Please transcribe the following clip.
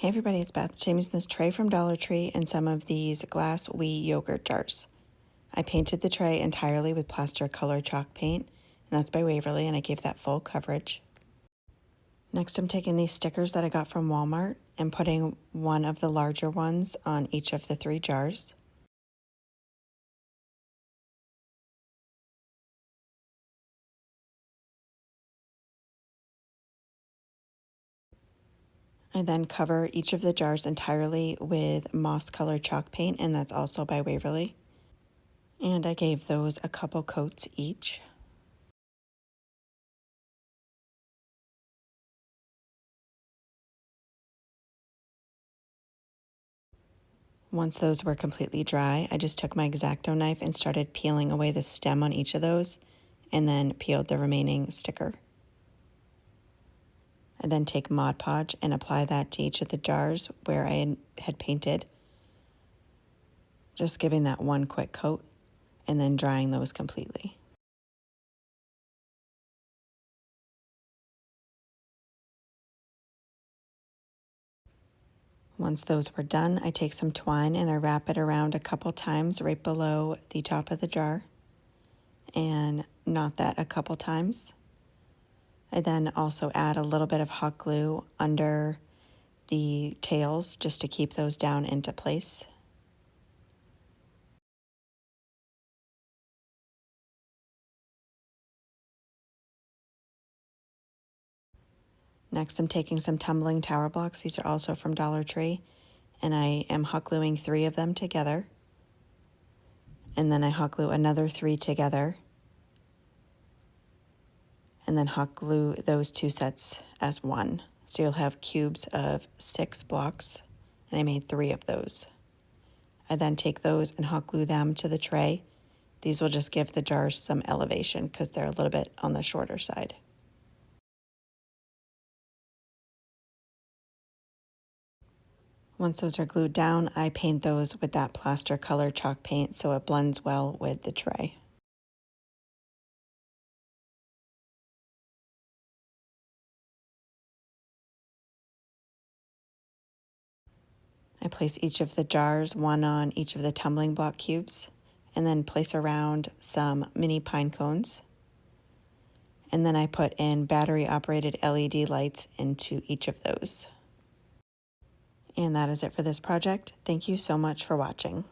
Hey everybody, it's Beth. Today I'm using this tray from Dollar Tree and some of these glass wee yogurt jars. I painted the tray entirely with plaster color chalk paint, and that's by Waverly, and I gave that full coverage. Next I'm taking these stickers that I got from Walmart and putting one of the larger ones on each of the 3 jars. I then cover each of the jars entirely with moss color chalk paint, and that's also by Waverly. And I gave those a couple coats each. Once those were completely dry, I just took my X-Acto knife and started peeling away the stem on each of those, and then peeled the remaining sticker. I then take Mod Podge and apply that to each of the jars where I had painted, just giving that one quick coat, and then drying those completely. Once those were done, I take some twine and I wrap it around a couple times right below the top of the jar and knot that a couple times. I then also add a little bit of hot glue under the tails just to keep those down into place. Next, I'm taking some tumbling tower blocks. These are also from Dollar Tree, and I am hot gluing 3 of them together. And then I hot glue another 3 together, and then hot glue those 2 sets as one. So you'll have cubes of 6 blocks, and I made 3 of those. I then take those and hot glue them to the tray. These will just give the jars some elevation because they're a little bit on the shorter side. Once those are glued down, I paint those with that plaster color chalk paint so it blends well with the tray. I place each of the jars, one on each of the tumbling block cubes, and then place around some mini pine cones. And then I put in battery-operated LED lights into each of those. And that is it for this project. Thank you so much for watching.